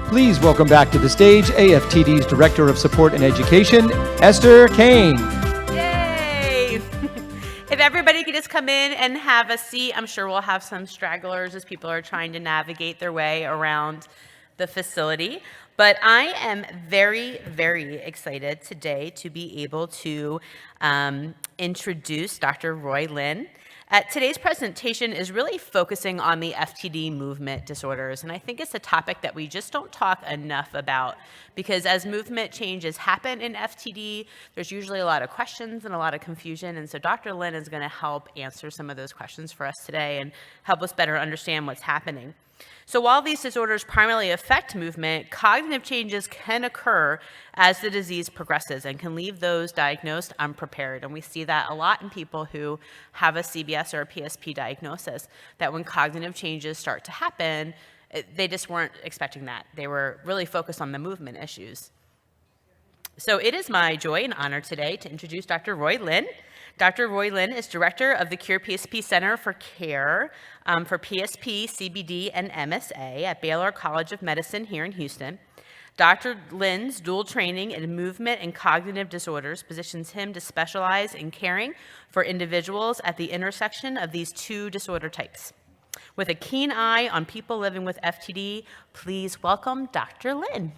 Please welcome back to the stage AFTD's Director of Support and Education, Esther Kane. Yay! If everybody could just come in and have a seat, I'm sure we'll have some stragglers as people are trying to navigate their way around the facility. But I am very, very excited today to be able to introduce Dr. Roy Lin. Today's presentation is really focusing on the FTD movement disorders, and I think it's a topic that we just don't talk enough about because as movement changes happen in FTD, there's usually a lot of questions and a lot of confusion, and so Dr. Lin is going to help answer some of those questions for us today and help us better understand what's happening. So while these disorders primarily affect movement, cognitive changes can occur as the disease progresses and can leave those diagnosed unprepared. And we see that a lot in people who have a CBS or a PSP diagnosis, that when cognitive changes start to happen, they just weren't expecting that. They were really focused on the movement issues. So it is my joy and honor today to introduce Dr. Roy Lin. Dr. Roy Lin is director of the Cure PSP Center for Care for PSP, CBD, and MSA at Baylor College of Medicine here in Houston. Dr. Lin's dual training in movement and cognitive disorders positions him to specialize in caring for individuals at the intersection of these two disorder types. With a keen eye on people living with FTD, please welcome Dr. Lin.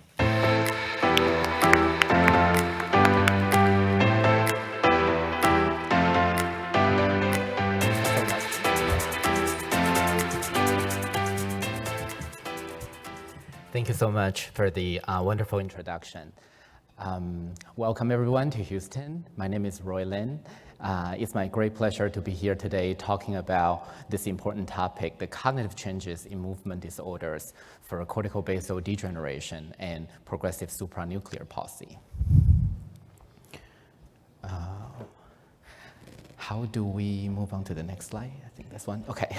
Thank you so much for the wonderful introduction. Welcome everyone to Houston. My name is Roy Lin. It's my great pleasure to be here today talking about this important topic, the cognitive changes in movement disorders for corticobasal degeneration and progressive supranuclear palsy. How do we move on to the next slide? I think this one. Okay,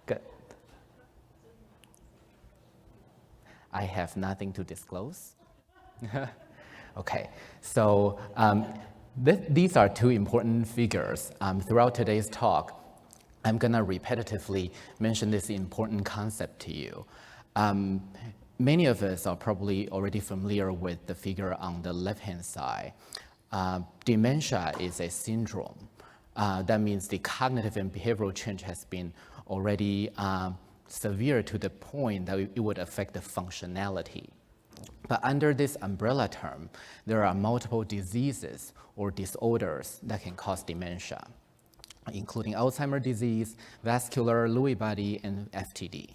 good. I have nothing to disclose. Okay, so these are two important figures. Throughout today's talk, I'm gonna repetitively mention this important concept to you. Many of us are probably already familiar with the figure on the left-hand side. Dementia is a syndrome. That means the cognitive and behavioral change has been already severe to the point that it would affect the functionality. But under this umbrella term, there are multiple diseases or disorders that can cause dementia, including Alzheimer's disease, vascular, Lewy body, and FTD.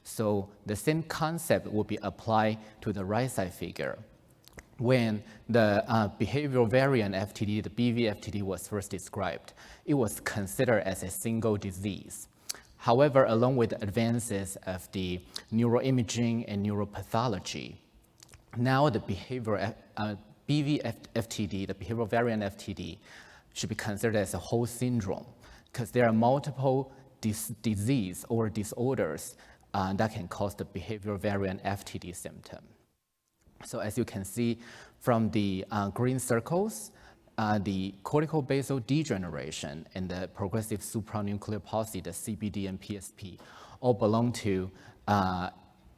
So the same concept will be applied to the right side figure. When the behavioral variant FTD, the BV-FTD, was first described, it was considered as a single disease. However, along with the advances of the neuroimaging and neuropathology, now the behavioral BV-FTD, the behavioral variant FTD, should be considered as a whole syndrome because there are multiple disease or disorders that can cause the behavioral variant FTD symptom. So as you can see from the green circles, the corticobasal degeneration and the progressive supranuclear palsy, the CBD and PSP, all belong to a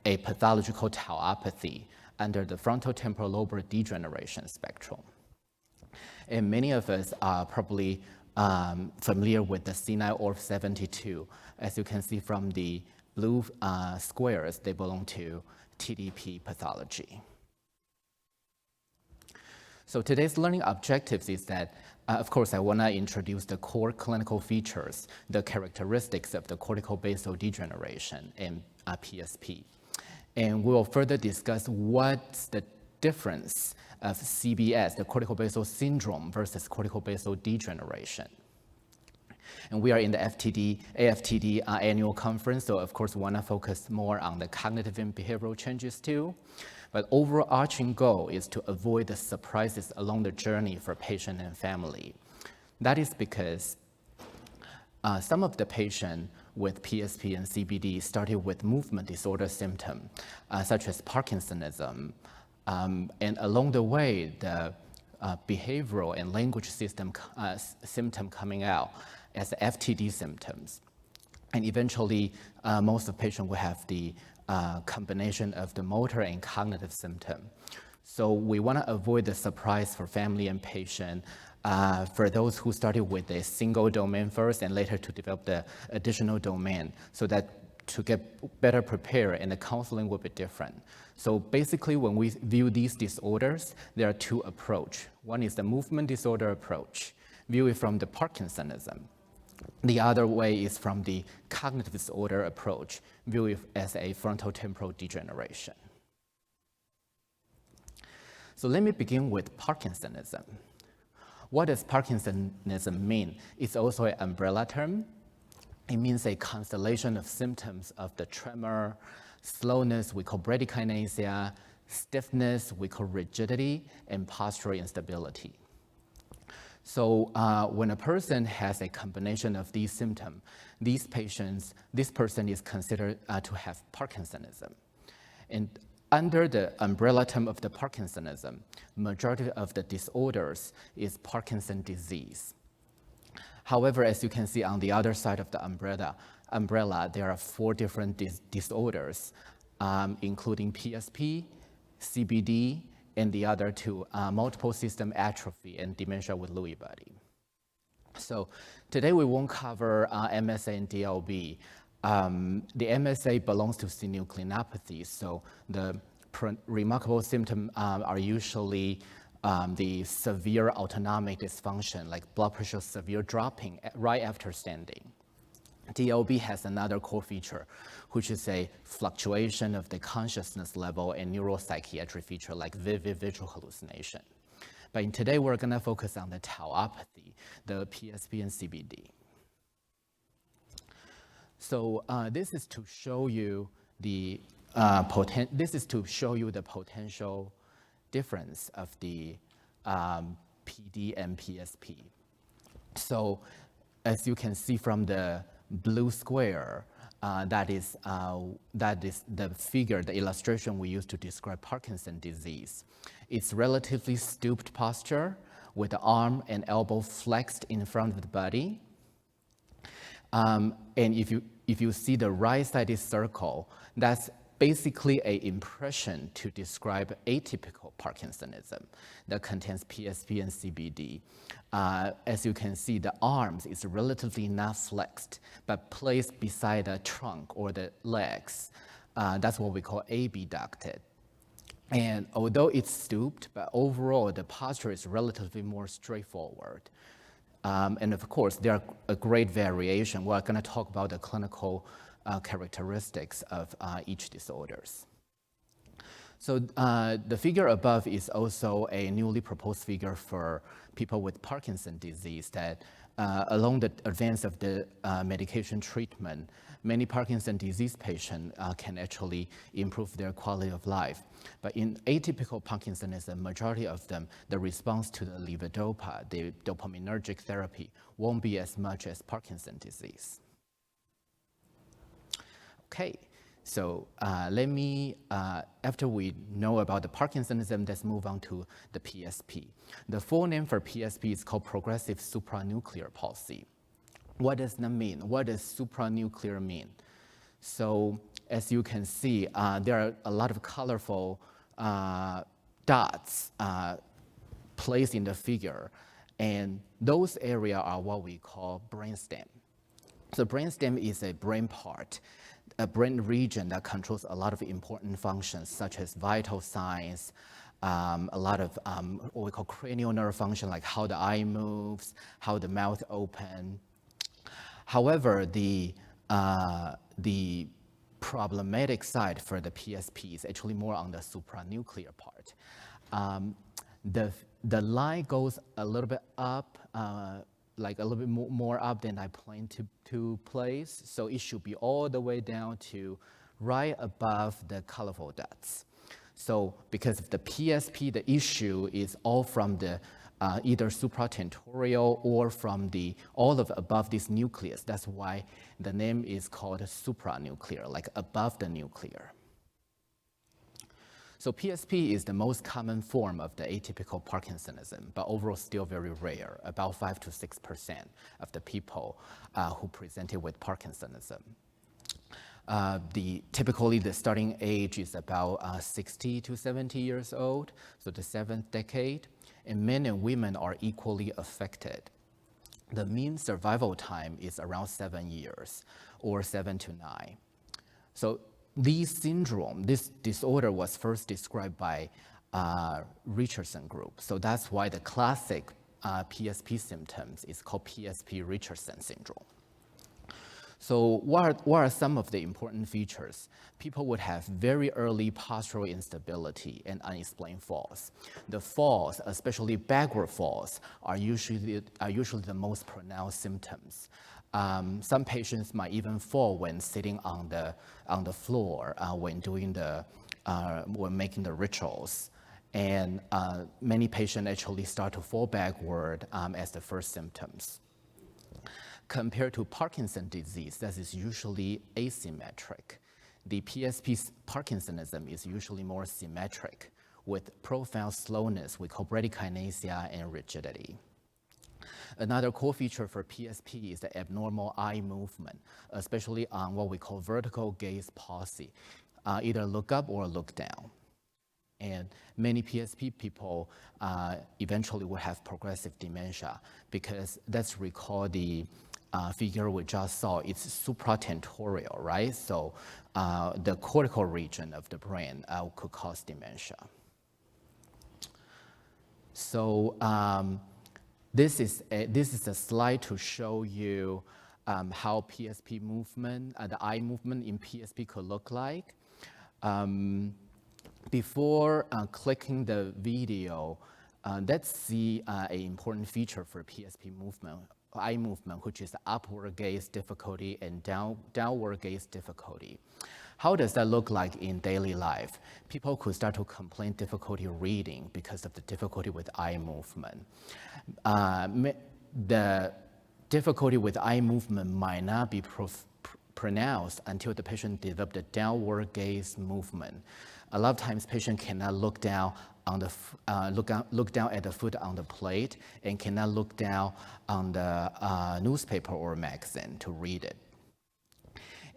pathological tauopathy under the frontotemporal degeneration spectrum. And many of us are probably familiar with the senile ORF72. As you can see from the blue squares, they belong to TDP pathology. So today's learning objectives is that, of course, I want to introduce the core clinical features, the characteristics of the corticobasal degeneration and PSP. And we will further discuss what's the difference of CBS, the corticobasal syndrome, versus corticobasal degeneration. And we are in the AFTD annual conference, so of course we want to focus more on the cognitive and behavioral changes too. But overarching goal is to avoid the surprises along the journey for patient and family. That is because some of the patients with PSP and CBD started with movement disorder symptoms, such as Parkinsonism. And along the way, the behavioral and language system symptom coming out as FTD symptoms. And eventually, most of the patients will have the combination of the motor and cognitive symptom. So we want to avoid the surprise for family and patient. For those who started with a single domain first and later to develop the additional domain, so that to get better prepared and the counseling will be different. So basically when we view these disorders, there are two approaches. One is the movement disorder approach, view it from the Parkinsonism. The other way is from the cognitive disorder approach, view it as a frontotemporal degeneration. So let me begin with Parkinsonism. What does Parkinsonism mean? It's also an umbrella term. It means a constellation of symptoms of the tremor, slowness, we call bradykinesia, stiffness, we call rigidity, and postural instability. So when a person has a combination of these symptoms, this person is considered to have Parkinsonism. And under the umbrella term of the Parkinsonism, majority of the disorders is Parkinson disease. However, as you can see on the other side of the umbrella, there are 4 different disorders, including PSP, CBD, and the other 2, multiple system atrophy and dementia with Lewy body. So today we won't cover MSA and DLB. The MSA belongs to synucleinopathy, so the remarkable symptoms are usually the severe autonomic dysfunction, like blood pressure severe dropping right after standing. DLB has another core feature, which is a fluctuation of the consciousness level and neuropsychiatric feature like vivid visual hallucination. But today we're going to focus on the tauopathy, the PSP and CBD. So this is to show you the potential difference of the PD and PSP. So as you can see from the blue square, that is the figure, the illustration we use to describe Parkinson's disease. It's relatively stooped posture with the arm and elbow flexed in front of the body. And if you see the right-sided circle, that's basically an impression to describe atypical Parkinsonism that contains PSP and CBD. As you can see, the arms is relatively not flexed, but placed beside the trunk or the legs. That's what we call abducted. And although it's stooped, but overall the posture is relatively more straightforward. And of course, there are a great variation. We're going to talk about the clinical characteristics of each disorders. So the figure above is also a newly proposed figure for people with Parkinson's disease that along the advance of the medication treatment, many Parkinson's disease patients can actually improve their quality of life. But in atypical Parkinsonism, majority of them, the response to the levodopa, the dopaminergic therapy, won't be as much as Parkinson's disease. Okay, so let me, after we know about the Parkinsonism, let's move on to the PSP. The full name for PSP is called progressive supranuclear palsy. What does that mean? What does supranuclear mean? So as you can see, there are a lot of colorful dots placed in the figure, and those areas are what we call brainstem. So brainstem is a brain part, a brain region that controls a lot of important functions such as vital signs, a lot of what we call cranial nerve function, like how the eye moves, how the mouth opens. However, the problematic side for the PSP is actually more on the supranuclear part. The line goes a little bit up, like a little bit more up than I plan to place. So it should be all the way down to right above the colorful dots. So because of the PSP, the issue is all from the either supratentorial or from all of above this nucleus. That's why the name is called supranuclear, like above the nuclear. So PSP is the most common form of the atypical Parkinsonism, but overall still very rare, about 5 to 6% of the people who presented with Parkinsonism. Typically, the starting age is about 60 to 70 years old, so the 7th decade, and men and women are equally affected. The mean survival time is around 7 years, or 7 to 9. So this disorder was first described by Richardson group. So that's why the classic PSP symptoms is called PSP Richardson syndrome. So what are some of the important features? People would have very early postural instability and unexplained falls. The falls, especially backward falls, are usually the most pronounced symptoms. Some patients might even fall when sitting on the floor when making the rituals. And many patients actually start to fall backward as the first symptoms. Compared to Parkinson's disease, that is usually asymmetric. The PSP Parkinsonism is usually more symmetric with profound slowness we call bradykinesia and rigidity. Another core feature for PSP is the abnormal eye movement, especially on what we call vertical gaze palsy, either look up or look down. And many PSP people eventually will have progressive dementia because let's recall the figure we just saw, it's supratentorial, right? So the cortical region of the brain could cause dementia. So this is a slide to show you how PSP movement, the eye movement in PSP could look like. Before clicking the video, let's see an important feature for PSP movement, eye movement, which is upward gaze difficulty and downward gaze difficulty. How does that look like in daily life? People could start to complain difficulty reading because of the difficulty with eye movement. The difficulty with eye movement might not be pronounced until the patient develops the downward gaze movement. A lot of times, patients cannot look down on the look down at the food on the plate and cannot look down on the newspaper or magazine to read it.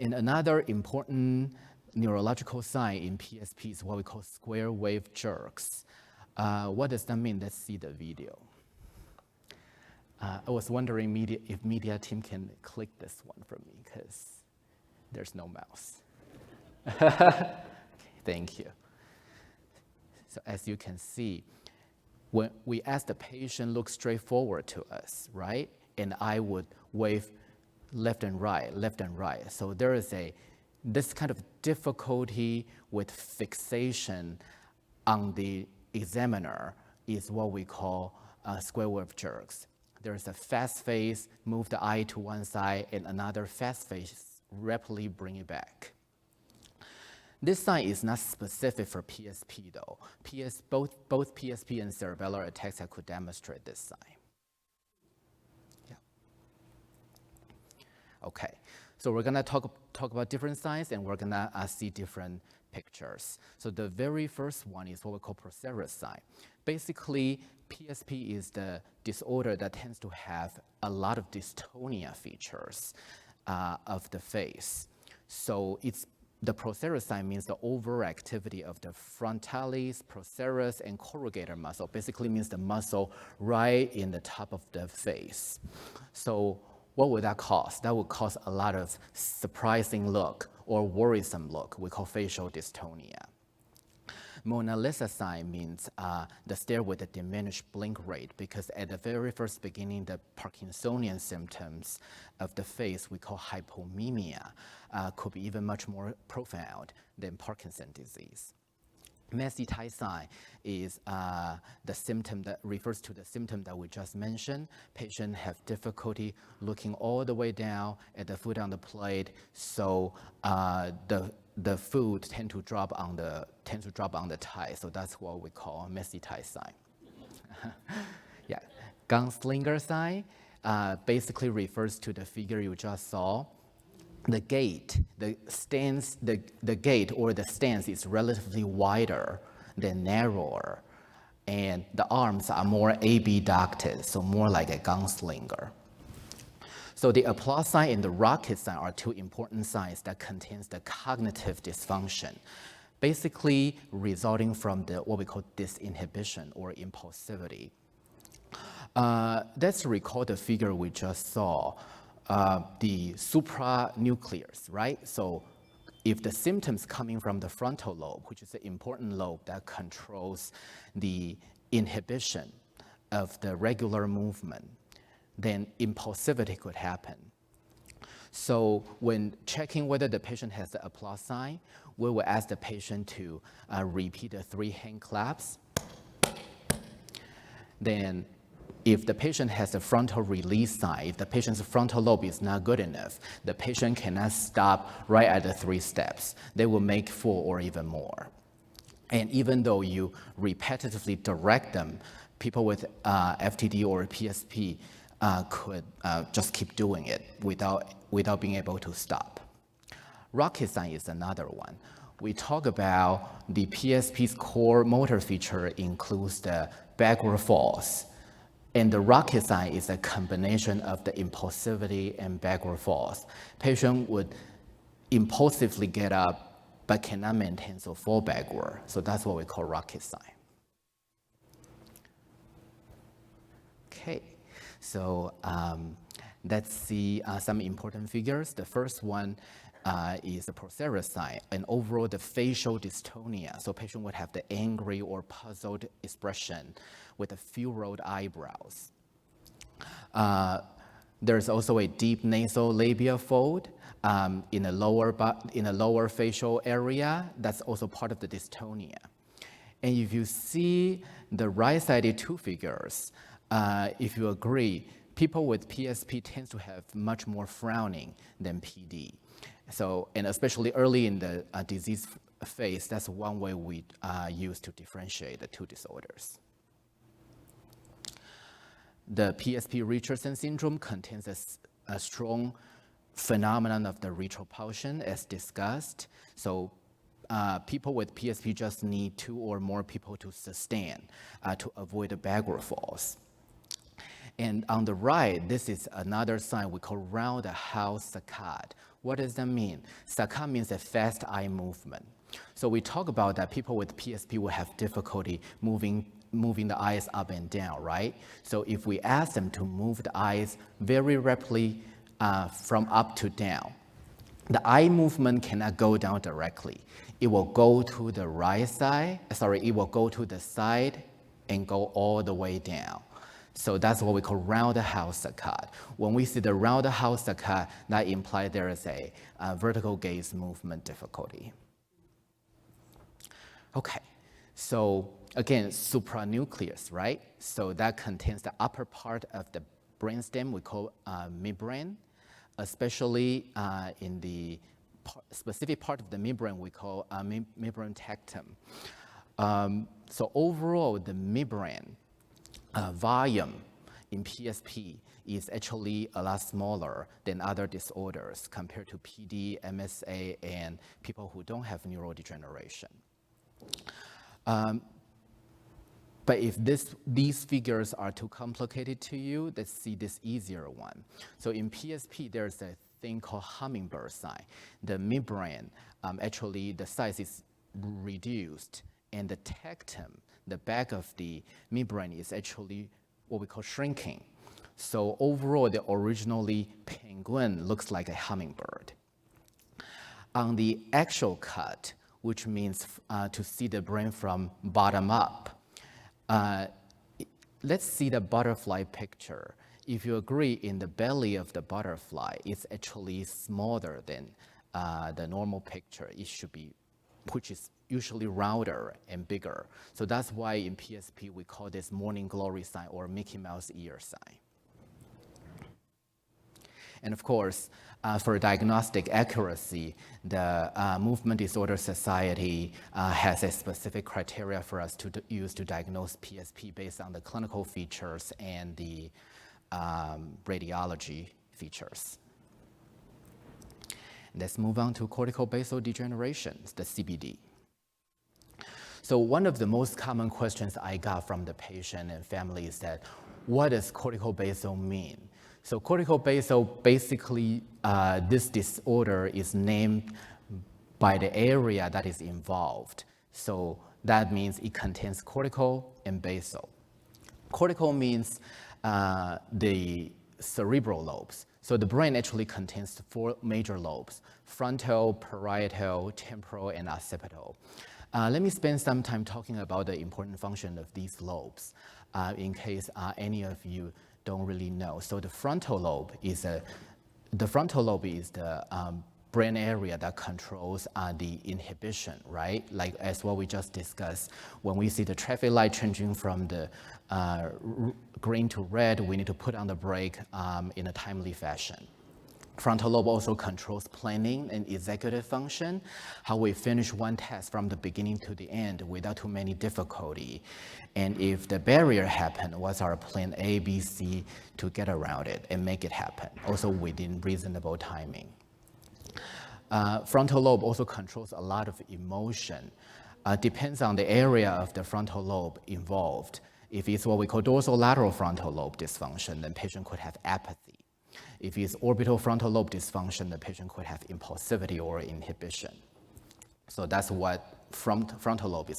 And another important neurological sign in PSP is what we call square wave jerks. What does that mean? Let's see the video. I was wondering if media team can click this one for me because there's no mouse. Okay, thank you. So as you can see, when we ask the patient look straight forward to us, right? And I would wave left and right. So there is this kind of difficulty with fixation on the examiner is what we call square wave jerks. There's a fast face, move the eye to one side, and another fast face, rapidly bring it back. This sign is not specific for PSP though. Both PSP and cerebellar ataxia could demonstrate this sign. Yeah. Okay, so we're gonna talk about different signs and we're gonna see different pictures. So the very first one is what we call Procerus sign. Basically, PSP is the disorder that tends to have a lot of dystonia features of the face. So the Procerus sign means the overactivity of the frontalis, procerus, and corrugator muscle. Basically means the muscle right in the top of the face. So what would that cause? That would cause a lot of surprising look or worrisome look. We call facial dystonia. Mona Lisa sign means the stare with a diminished blink rate because at the very first beginning, the Parkinsonian symptoms of the face we call hypomimia could be even much more profound than Parkinson's disease. Messy tie sign is the symptom that refers to the symptom that we just mentioned. Patients have difficulty looking all the way down at the food on the plate, so the food tends to drop on the tie. So that's what we call messy tie sign. Yeah, gunslinger sign basically refers to the figure you just saw. The gait, the gait or the stance is relatively wider than narrower, and the arms are more abducted, so more like a gunslinger. So the applause sign and the rocket sign are two important signs that contains the cognitive dysfunction, basically resulting from the what we call disinhibition or impulsivity. Let's recall the figure we just saw, the supranuclears, right? So if the symptoms coming from the frontal lobe, which is an important lobe that controls the inhibition of the regular movement, then impulsivity could happen. So when checking whether the patient has the applause sign, we will ask the patient to repeat the 3 hand claps. Then if the patient has a frontal release sign, if the patient's frontal lobe is not good enough, the patient cannot stop right at the 3 steps. They will make 4 or even more. And even though you repetitively direct them, people with FTD or PSP could just keep doing it without being able to stop. Rocket sign is another one. We talk about the PSP's core motor feature includes the backward falls. And the rocket sign is a combination of the impulsivity and backward falls. Patient would impulsively get up, but cannot maintain, so fall backward. So that's what we call rocket sign. Okay, so let's see some important figures. The first one is the Proceres sign, and overall the facial dystonia. So patient would have the angry or puzzled expression with a furrowed eyebrows. There's also a deep nasal labia fold in the lower facial area. That's also part of the dystonia. And if you see the right-sided 2 figures, if you agree, people with PSP tend to have much more frowning than PD. So, and especially early in the disease phase, that's one way we use to differentiate the 2 disorders. The PSP Richardson syndrome contains a strong phenomenon of the retropulsion as discussed. So people with PSP just need 2 or more people to sustain to avoid the backward falls. And on the right, this is another sign we call round the house saccade. What does that mean? Saccade means a fast eye movement. So we talk about that people with PSP will have difficulty moving the eyes up and down, right? So if we ask them to move the eyes very rapidly from up to down, the eye movement cannot go down directly. It will go to the right side, it will go to the side and go all the way down. So that's what we call round the house saccade. When we see the round the house saccade, that implies there is a vertical gaze movement difficulty. Okay, so again, supranucleus, right? So that contains the upper part of the brainstem we call midbrain, especially in the specific part of the midbrain we call midbrain tectum. So overall, the midbrain volume in PSP is actually a lot smaller than other disorders compared to PD, MSA, and people who don't have neurodegeneration. But if these figures are too complicated to you, let's see this easier one. So in PSP, there's a thing called hummingbird sign. The midbrain, actually the size is reduced, and the tectum, the back of the midbrain, is actually what we call shrinking. So overall, the originally penguin looks like a hummingbird. On the axial cut, which means to see the brain from bottom up, let's see the butterfly picture. If you agree, in the belly of the butterfly, it's actually smaller than the normal picture. It should be, which is usually rounder and bigger. So that's why in PSP we call this morning glory sign or Mickey Mouse ear sign. And of course, for diagnostic accuracy, the Movement Disorder Society has a specific criteria for us to use to diagnose PSP based on the clinical features and the radiology features. Let's move on to corticobasal degeneration, the CBD. So one of the most common questions I got from the patient and family is that, what does corticobasal mean? So corticobasal, basically, this disorder is named by the area that is involved. So that means it contains cortical and basal. Cortical means the cerebral lobes. So the brain actually contains 4 major lobes: frontal, parietal, temporal, and occipital. Let me spend some time talking about the important function of these lobes in case any of you don't really know. So the frontal lobe is the brain area that controls the inhibition, right? Like as what we just discussed, when we see the traffic light changing from the green to red, we need to put on the brake in a timely fashion. Frontal lobe also controls planning and executive function, how we finish one task from the beginning to the end without too many difficulty. And if the barrier happened, what's our plan A, B, C to get around it and make it happen, also within reasonable timing. Frontal lobe also controls a lot of emotion. Depends on the area of the frontal lobe involved. If it's what we call dorsolateral frontal lobe dysfunction, then patient could have apathy. If it's orbital frontal lobe dysfunction, the patient could have impulsivity or inhibition. So that's what frontal lobe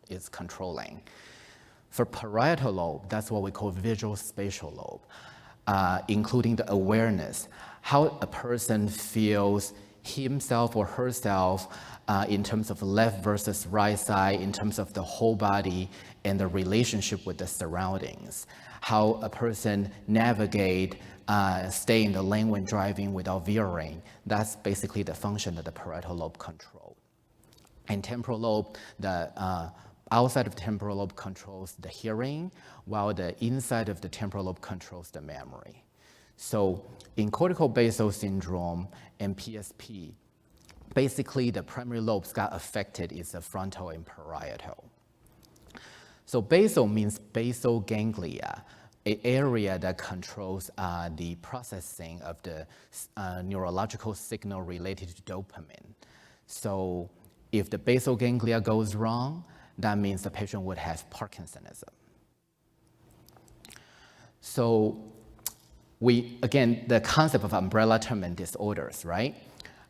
is controlling. For parietal lobe, that's what we call visual spatial lobe, including the awareness, how a person feels himself or herself in terms of left versus right side, in terms of the whole body and the relationship with the surroundings, how a person navigate, stay in the lane when driving without veering. That's basically the function of the parietal lobe control. And temporal lobe, the outside of temporal lobe controls the hearing, while the inside of the temporal lobe controls the memory. So in corticobasal syndrome and PSP, basically the primary lobes got affected is the frontal and parietal. So basal means basal ganglia, an area that controls the processing of the neurological signal related to dopamine. So if the basal ganglia goes wrong, that means the patient would have Parkinsonism. So again, the concept of umbrella term and disorders, right?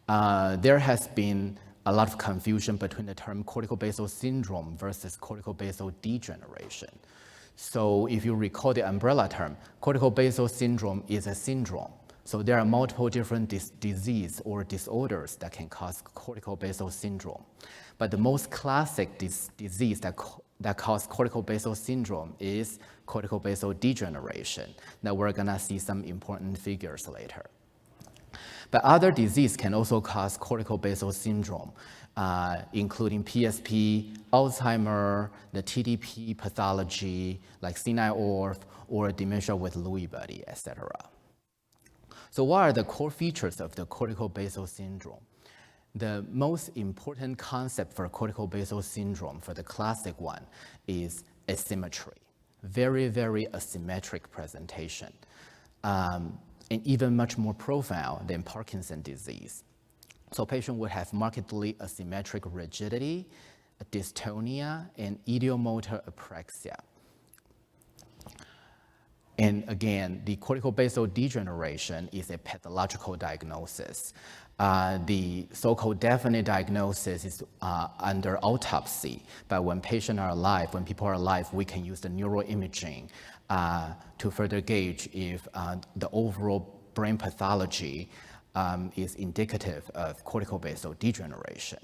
There has been a lot of confusion between the term corticobasal syndrome versus corticobasal degeneration. So if you recall the umbrella term, corticobasal syndrome is a syndrome. So there are multiple different disease or disorders that can cause corticobasal syndrome. But the most classic disease that causes corticobasal syndrome is corticobasal degeneration. Now we're gonna see some important figures later. But other disease can also cause corticobasal syndrome, including PSP, Alzheimer, the TDP pathology, like senile orph, or dementia with Lewy body, etc. So what are the core features of the corticobasal syndrome? The most important concept for corticobasal syndrome, for the classic one, is asymmetry. Very, very asymmetric presentation, and even much more profound than Parkinson's disease. So patient would have markedly asymmetric rigidity, dystonia, and ideomotor apraxia. And again, the corticobasal degeneration is a pathological diagnosis. The so-called definite diagnosis is under autopsy, but when patients are alive, when people are alive, we can use the neuroimaging to further gauge if the overall brain pathology is indicative of corticobasal degeneration.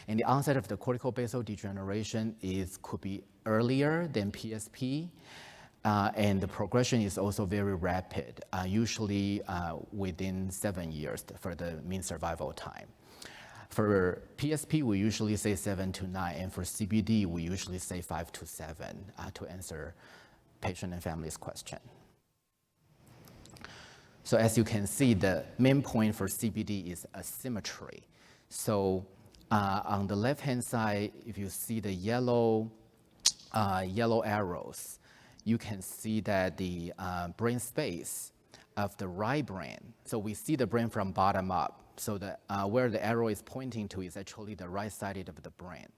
And the onset of the corticobasal degeneration could be earlier than PSP, and the progression is also very rapid, usually within 7 years for the mean survival time. For PSP, we usually say 7 to 9, and for CBD, we usually say 5 to 7 to answer patient and family's question. So as you can see, the main point for CBD is asymmetry. So on the left-hand side, if you see the yellow arrows, you can see that the brain space of the right brain, so we see the brain from bottom up, so where the arrow is pointing to is actually the right side of the brain.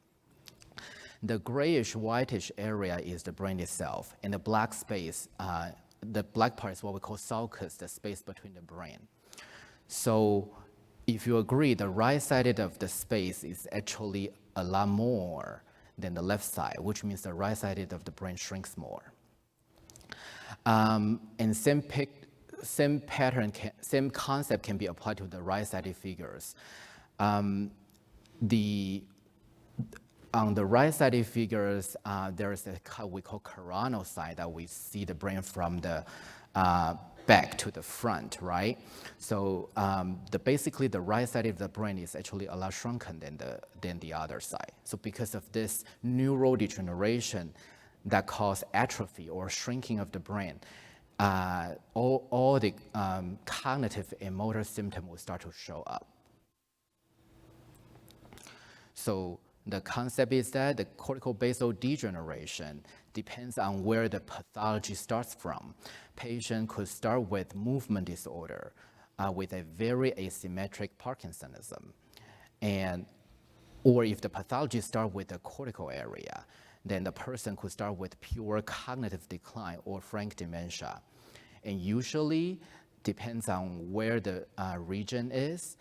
The grayish whitish area is the brain itself, and the black space, the black part is what we call sulcus, the space between the brain. So if you agree, the right-sided of the space is actually a lot more than the left side, which means the right-sided of the brain shrinks more. And same concept can be applied to the right-sided figures. On the right-sided figures, there is a we call coronal side that we see the brain from the back to the front, right? So basically the right side of the brain is actually a lot shrunken than the other side. So because of this neurodegeneration that causes atrophy or shrinking of the brain, all the cognitive and motor symptoms will start to show up. So the concept is that the corticobasal degeneration depends on where the pathology starts from. Patient could start with movement disorder with a very asymmetric Parkinsonism. Or if the pathology starts with the cortical area, then the person could start with pure cognitive decline or frank dementia. And usually depends on where the region is.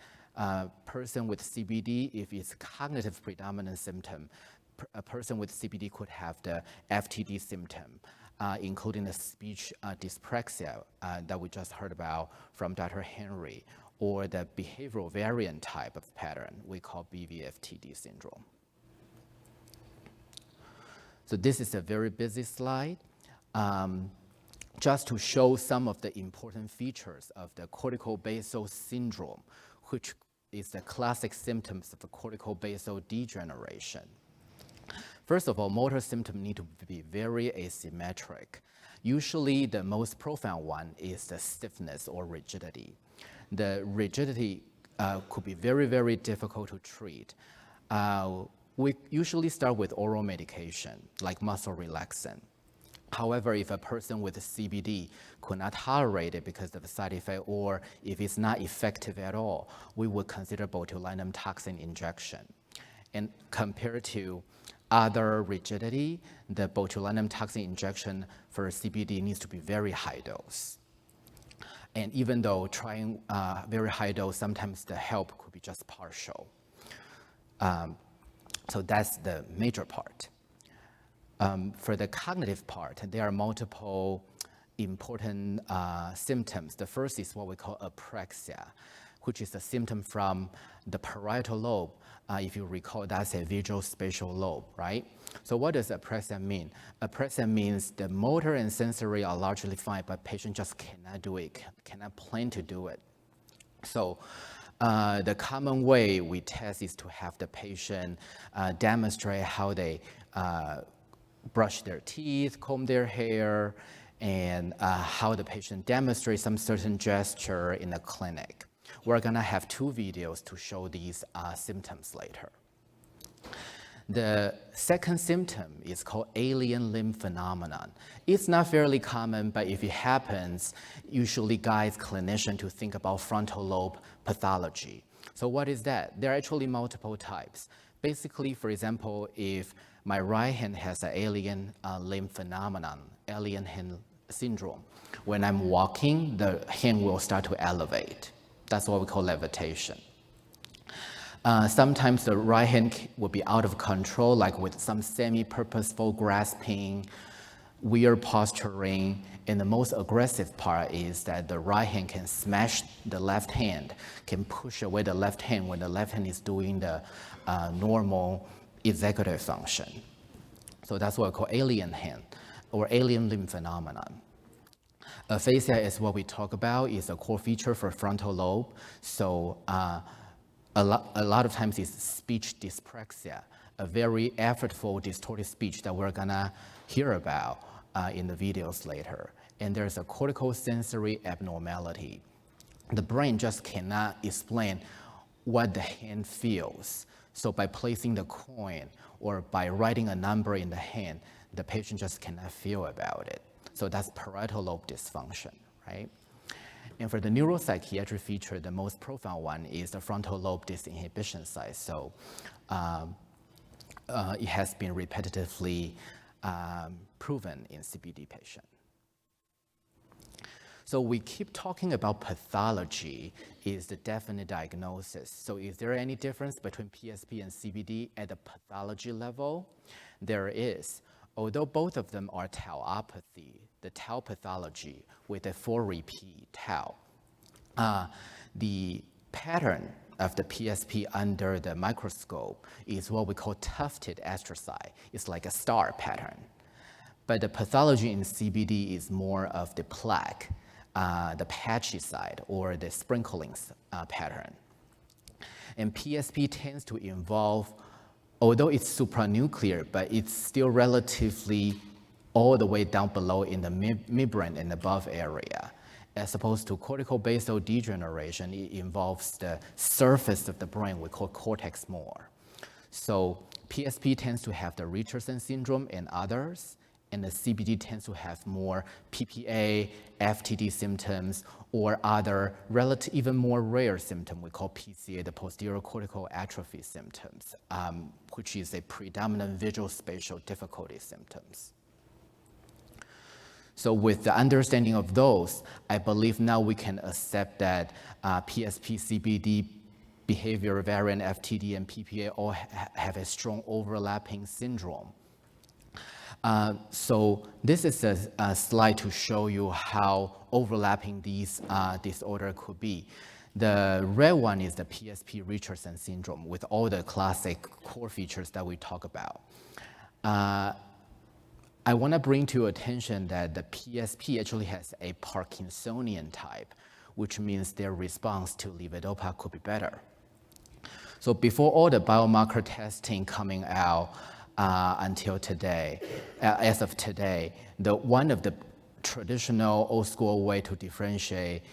Person with CBD, if it's cognitive predominant symptom, a person with CBD could have the FTD symptom, including the speech dyspraxia that we just heard about from Dr. Henry, or the behavioral variant type of pattern we call BVFTD syndrome. So this is a very busy slide, just to show some of the important features of the corticobasal syndrome, which is the classic symptoms of the corticobasal degeneration. First of all, motor symptoms need to be very asymmetric. Usually the most profound one is the stiffness or rigidity. The rigidity could be very, very difficult to treat. We usually start with oral medication, like muscle relaxant. However, if a person with CBD could not tolerate it because of the side effect, or if it's not effective at all, we would consider botulinum toxin injection. And compared to other rigidity, the botulinum toxin injection for CBD needs to be very high dose. And even though trying very high dose, sometimes the help could be just partial. So that's the major part. For the cognitive part, there are multiple important symptoms. The first is what we call apraxia, which is a symptom from the parietal lobe. If you recall, that's a visual spatial lobe, right? So what does apraxia mean? Apraxia means the motor and sensory are largely fine, but patient just cannot do it, cannot plan to do it. So the common way we test is to have the patient demonstrate how they brush their teeth, comb their hair, and how the patient demonstrates some certain gesture in the clinic. We're gonna have 2 videos to show these symptoms later. The second symptom is called alien limb phenomenon. It's not fairly common, but if it happens, usually guides clinician to think about frontal lobe pathology. So what is that? There are actually multiple types. Basically, for example, if my right hand has an alien limb phenomenon, alien hand syndrome, when I'm walking, the hand will start to elevate. That's what we call levitation. Sometimes the right hand will be out of control, like with some semi-purposeful grasping, weird posturing, and the most aggressive part is that the right hand can smash the left hand, can push away the left hand when the left hand is doing the normal executive function. So that's what we call alien hand or alien limb phenomenon. Aphasia is what we talk about, is a core feature for frontal lobe. So a lot of times it's speech dyspraxia, a very effortful, distorted speech that we're gonna hear about in the videos later. And there's a cortical sensory abnormality. The brain just cannot explain what the hand feels. So by placing the coin or by writing a number in the hand, the patient just cannot feel about it. So that's parietal lobe dysfunction, right? And for the neuropsychiatric feature, the most profound one is the frontal lobe disinhibition side. So it has been repetitively proven in CBD patients. So we keep talking about pathology is the definite diagnosis. So is there any difference between PSP and CBD at the pathology level? There is. Although both of them are tauopathy, the tau pathology with a 4-repeat tau, the pattern of the PSP under the microscope is what we call tufted astrocyte. It's like a star pattern. But the pathology in CBD is more of the plaque, the patchy side, or the sprinkling pattern. And PSP tends to involve, although it's supranuclear, but it's still relatively all the way down below in the midbrain and above area. As opposed to corticobasal degeneration, it involves the surface of the brain we call cortex more. So PSP tends to have the Richardson syndrome and others, and the CBD tends to have more PPA, FTD symptoms, or other even more rare symptom we call PCA, the posterior cortical atrophy symptoms, which is a predominant visual spatial difficulty symptoms. So with the understanding of those, I believe now we can accept that PSP, CBD, behavior variant, FTD, and PPA all have a strong overlapping syndrome. So this is a slide to show you how overlapping these disorders could be. The red one is the PSP Richardson syndrome with all the classic core features that we talk about. I want to bring to your attention that the PSP actually has a Parkinsonian type, which means their response to levodopa could be better. So before all the biomarker testing coming out until today, as of today, one of the traditional old school way to differentiate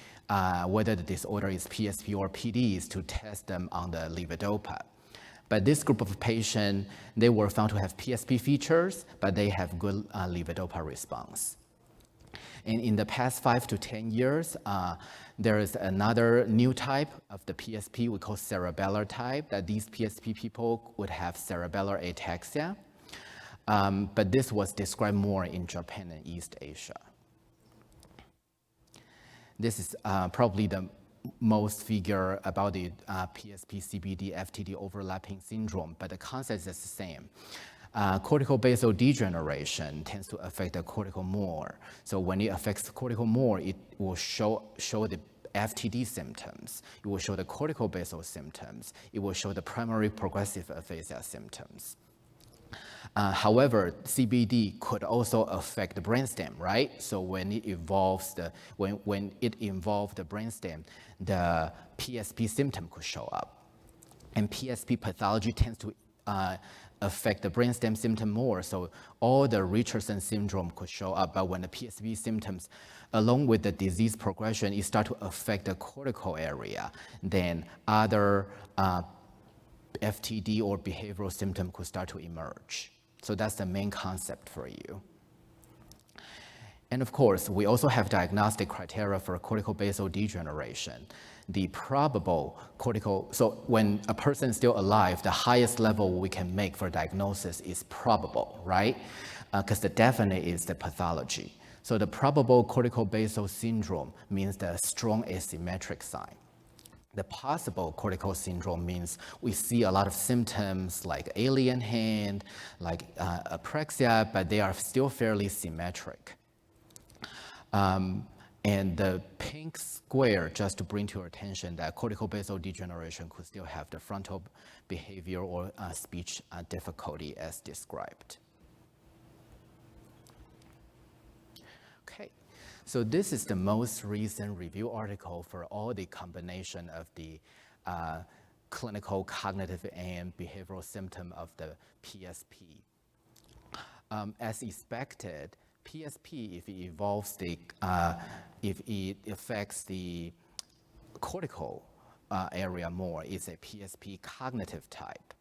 whether the disorder is PSP or PD is to test them on the levodopa. But this group of patients, they were found to have PSP features, but they have good levodopa response. And in the past 5 to 10 years, there is another new type of the PSP we call cerebellar type, that these PSP people would have cerebellar ataxia. But this was described more in Japan and East Asia. This is probably the most figure about the PSP, CBD, FTD overlapping syndrome, but the concept is the same. Corticobasal degeneration tends to affect the cortical more. So when it affects the cortical more, it will show the FTD symptoms. It will show the corticobasal symptoms. It will show the primary progressive aphasia symptoms. However, CBD could also affect the brainstem, right? So when it involves when it involves the brainstem, the PSP symptom could show up. And PSP pathology tends to affect the brainstem symptom more. So all the Richardson syndrome could show up, but when the PSP symptoms, along with the disease progression, it start to affect the cortical area, then other FTD or behavioral symptom could start to emerge. So that's the main concept for you. And of course, we also have diagnostic criteria for corticobasal degeneration. The probable so when a person is still alive, the highest level we can make for diagnosis is probable, right? Because the definite is the pathology. So the probable corticobasal syndrome means the strong asymmetric sign. The possible cortical syndrome means we see a lot of symptoms like alien hand, like apraxia, but they are still fairly symmetric. And the pink square, just to bring to your attention that corticobasal degeneration could still have the frontal behavior or speech difficulty as described. Okay. So this is the most recent review article for all the combination of the clinical, cognitive, and behavioral symptom of the PSP. As expected, PSP, if it affects the cortical area more, is a PSP cognitive type.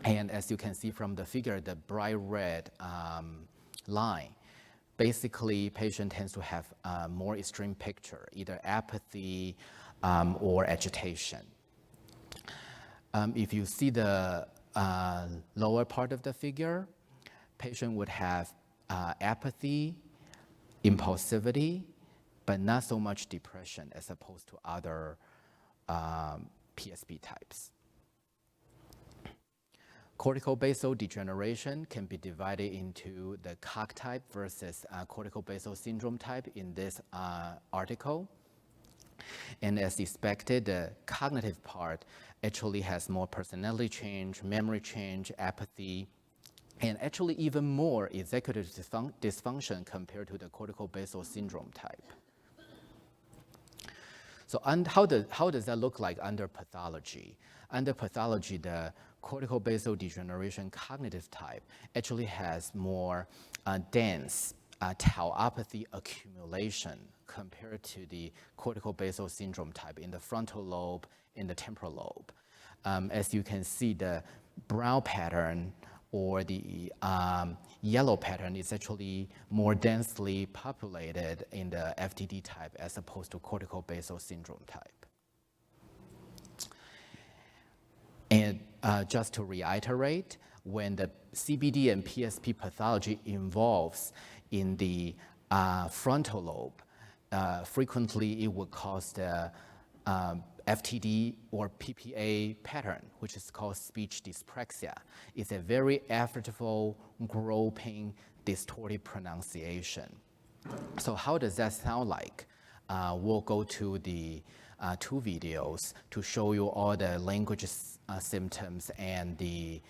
And as you can see from the figure, the bright red line, basically, patient tends to have a more extreme picture, either apathy or agitation. If you see the lower part of the figure, patient would have apathy, impulsivity, but not so much depression as opposed to other PSP types. Corticobasal degeneration can be divided into the COG type versus corticobasal syndrome type in this article. And as expected, the cognitive part actually has more personality change, memory change, apathy, and actually even more executive dysfunction compared to the corticobasal syndrome type. So how does that look like under pathology? Under pathology, the corticobasal degeneration cognitive type actually has more dense tauopathy accumulation compared to the corticobasal syndrome type in the frontal lobe, in the temporal lobe. As you can see, the brown pattern or the yellow pattern is actually more densely populated in the FTD type as opposed to corticobasal syndrome type. And just to reiterate, when the CBD and PSP pathology involves in the frontal lobe, frequently it would cause the FTD or PPA pattern, which is called speech dyspraxia. It's a very affectful, groping, distorted pronunciation. So how does that sound like? We'll go to the 2 videos to show you all the language symptoms and the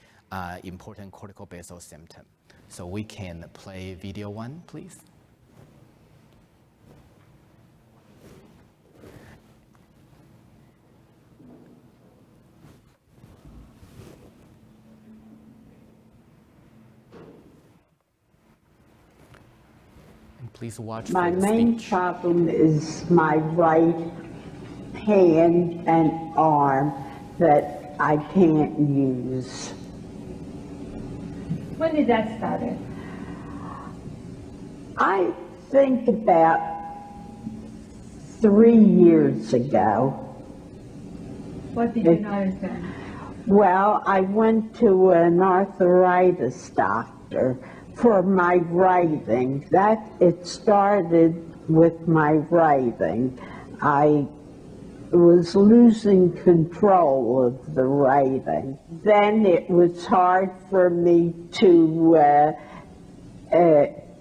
important corticobasal symptom. So we can play video 1, please. Please watch. My main problem is my right hand and arm that I can't use. When did that start? I think about 3 years ago. What did you notice then? Well, I went to an arthritis doctor for my writing. It started with my writing. I was losing control of the writing. Then it was hard for me to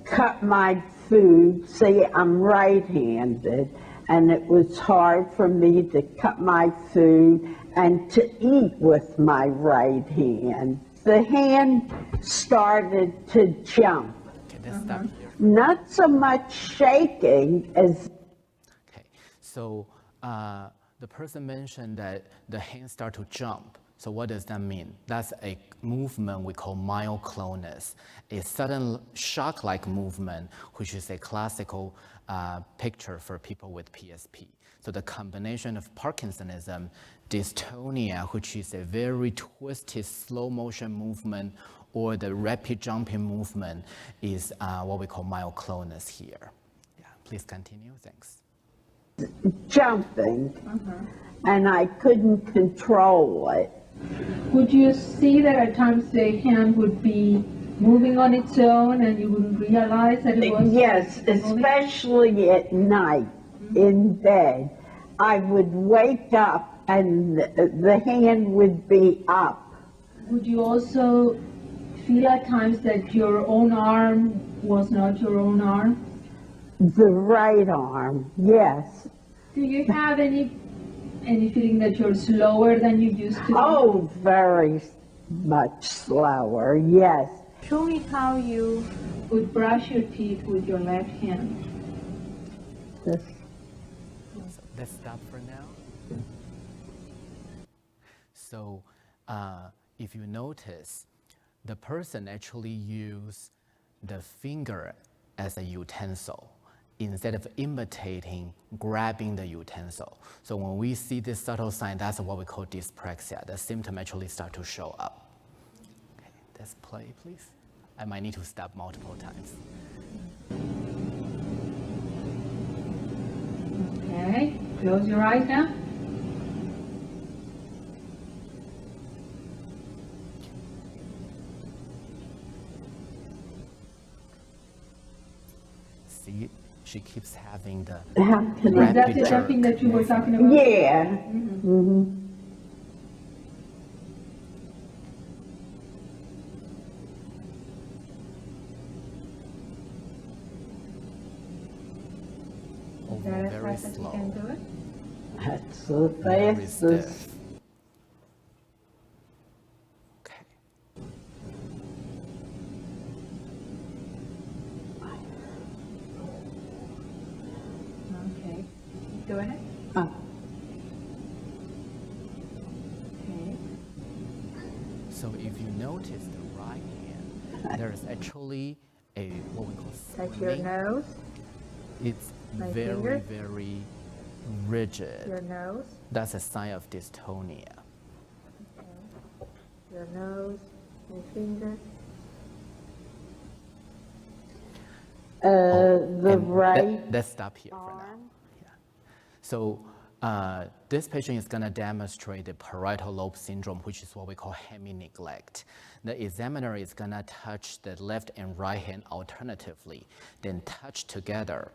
cut my food. See, I'm right-handed, and it was hard for me to cut my food and to eat with my right hand. The hand started to jump. Okay, let's stop here. Not so much shaking as... Okay, so the person mentioned that the hand start to jump. So what does that mean? That's a movement we call myoclonus, a sudden shock-like movement, which is a classical picture for people with PSP. So the combination of Parkinsonism, dystonia, which is a very twisted, slow motion movement, or the rapid jumping movement is what we call myoclonus here. Yeah, please continue, thanks. Jumping, and I couldn't control it. Would you see that at times the hand would be moving on its own and you wouldn't realize that it was? Yes, especially at night in bed. I would wake up and the hand would be up. Would you also feel at times that your own arm was not your own arm? The right arm, yes. Do you have any feeling that you're slower than you used to be? Oh, very much slower, yes. Show me how you would brush your teeth with your left hand. This. So let's stop for now. So if you notice, the person actually used the finger as a utensil instead of imitating, grabbing the utensil. So when we see this subtle sign, that's what we call dyspraxia. The symptom actually start to show up. Okay, let's play, please. I might need to stop multiple times. Okay, close your eyes now. See, She keeps having the How can I Is that rapid the jumping jerk. that you were talking about? Yeah. Over That as very fast as you slow, can do it? That's the very fastest. stiff. Okay. Okay. Go ahead. Uh, Okay. So if you notice the right hand, there is actually a what we call Touch your swimming. nose, It's my very, finger. very rigid. your nose, That's a sign of dystonia. your nose, my finger. the And right let's stop here for now. Yeah. So this patient is going to demonstrate the parietal lobe syndrome, which is what we call hemi-neglect. The examiner is going to touch the left and right hand alternatively, then touch together.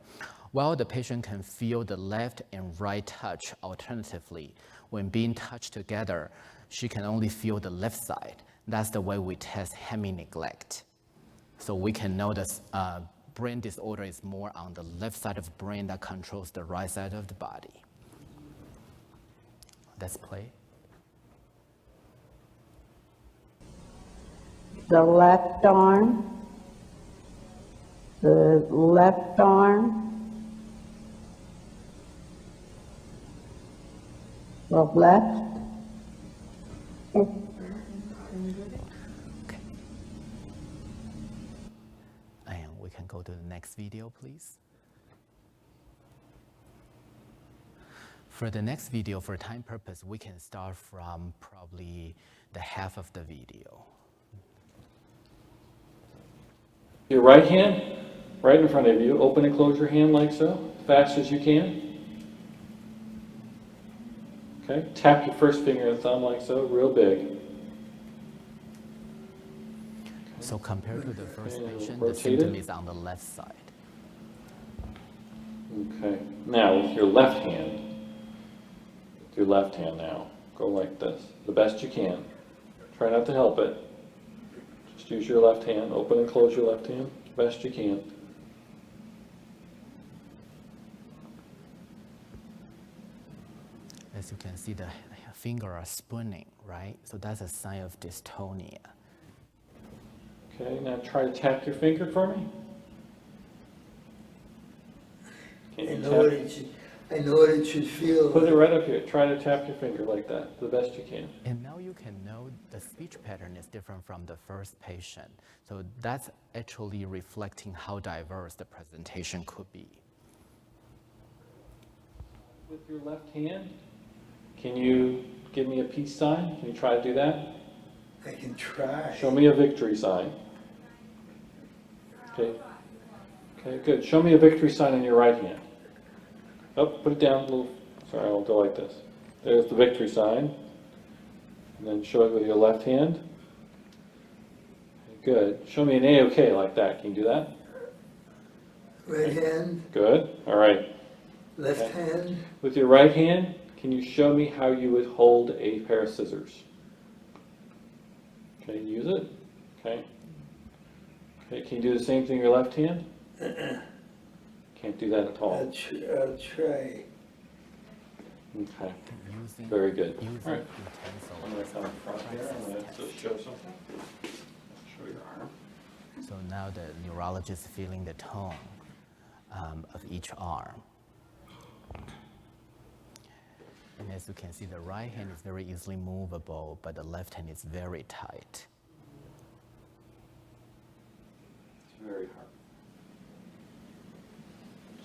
While the patient can feel the left and right touch alternatively, when being touched together, she can only feel the left side. That's the way we test hemi-neglect. So we can know this brain disorder is more on the left side of the brain that controls the right side of the body. Let's play. the left arm, the left arm, the left. Okay. And we can go to the next video, please. For the next video, for time purpose, we can start from probably the half of the video. Your right hand, right in front of you, open and close your hand like so, fast as you can. Okay, tap your first finger and thumb like so, real big. So compared to the first Okay, patient, the rotate symptom it. is on the left side. Okay, now with your left hand, now, go like this, the best you can. Try not to help it. Just use your left hand, open and close your left hand, best you can. As you can see, the finger are spooning, right? So that's a sign of dystonia. Okay, now try to tap your finger for me. Can I you know what tap? it should, I know what it should feel. Put it right up here. Try to tap your finger like that, the best you can. And now you can know the speech pattern is different from the first patient. So that's actually reflecting how diverse the presentation could be. With your left hand, can you give me a peace sign? Can you try to do that? I can try. Show me a victory sign. Okay. Okay, good. Show me a victory sign on your right hand. Oh, put it down a little. Sorry, I'll go like this. There's the victory sign. And then show it with your left hand. Okay, good. Show me an A-OK like that. Can you do that? Right hand, Good. All right. left Okay. hand, With your right hand, can you show me how you would hold a pair of scissors? Okay, use it. Okay. Okay, can you do the same thing with your left hand? Can't do that at all. I'll try. Okay, Using, very good. using All right. I'm utensil. going to come in front here. I'm going to just show something. Show your arm. So now the neurologist is feeling the tone of each arm. And as you can see, the right hand is very easily movable, but the left hand is very tight. It's very hard.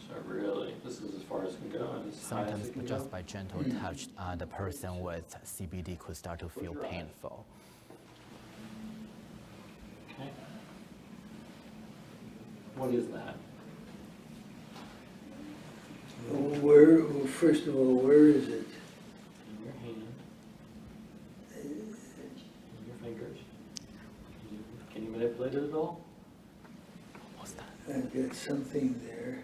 So really, this is as far as it can go, and as high as Sometimes it can just go. by gentle touch, the person with CBD could start to feel painful. Okay. What is that? Where, first of all, where is it? In your hand. In your fingers. Can you manipulate it at all? What's that? I've got something there.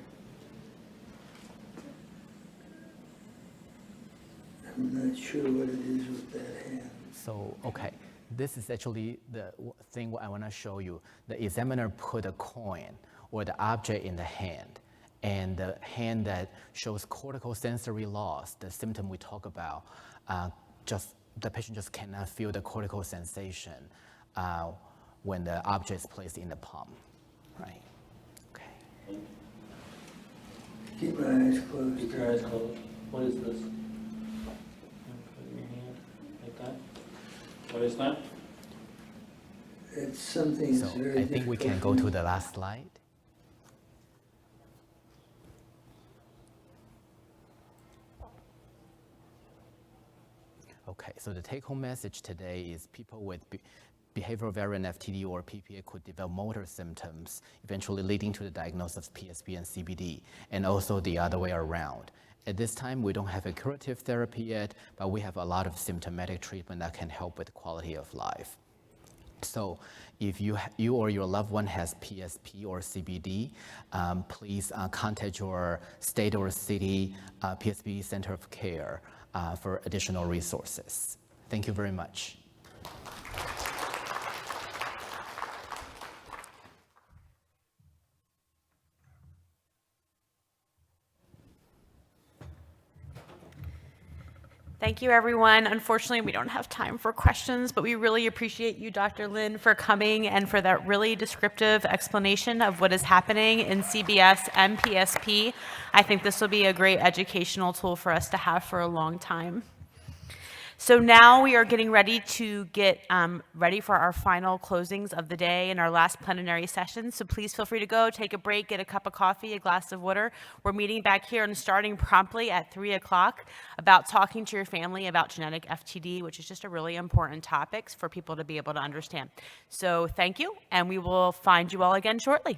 sure what it is with that hand. So, okay, this is actually the thing I want to show you. The examiner put a coin or the object in the hand, and the hand that shows cortical sensory loss, the symptom we talk about, the patient just cannot feel the cortical sensation when the object is placed in the palm, right? Okay. Keep my eyes closed. Keep your eyes closed. What is this? Put your hand like that. What is that? It's something So that's very I think we can go to the last slide. Okay, so the take-home message today is people with behavioral variant FTD or PPA could develop motor symptoms, eventually leading to the diagnosis of PSP and CBD, and also the other way around. At this time, we don't have a curative therapy yet, but we have a lot of symptomatic treatment that can help with quality of life. So if you or your loved one has PSP or CBD, please contact your state or city PSP Center of Care for additional resources. Thank you very much. Thank you, everyone. Unfortunately, we don't have time for questions, but we really appreciate you, Dr. Lin, for coming and for that really descriptive explanation of what is happening in CBS and PSP. I think this will be a great educational tool for us to have for a long time. So now we are getting ready to get ready for our final closings of the day and our last plenary session. So please feel free to go, take a break, get a cup of coffee, a glass of water. We're meeting back here and starting promptly at 3 o'clock about talking to your family about genetic FTD, which is just a really important topic for people to be able to understand. So thank you, and we will find you all again shortly.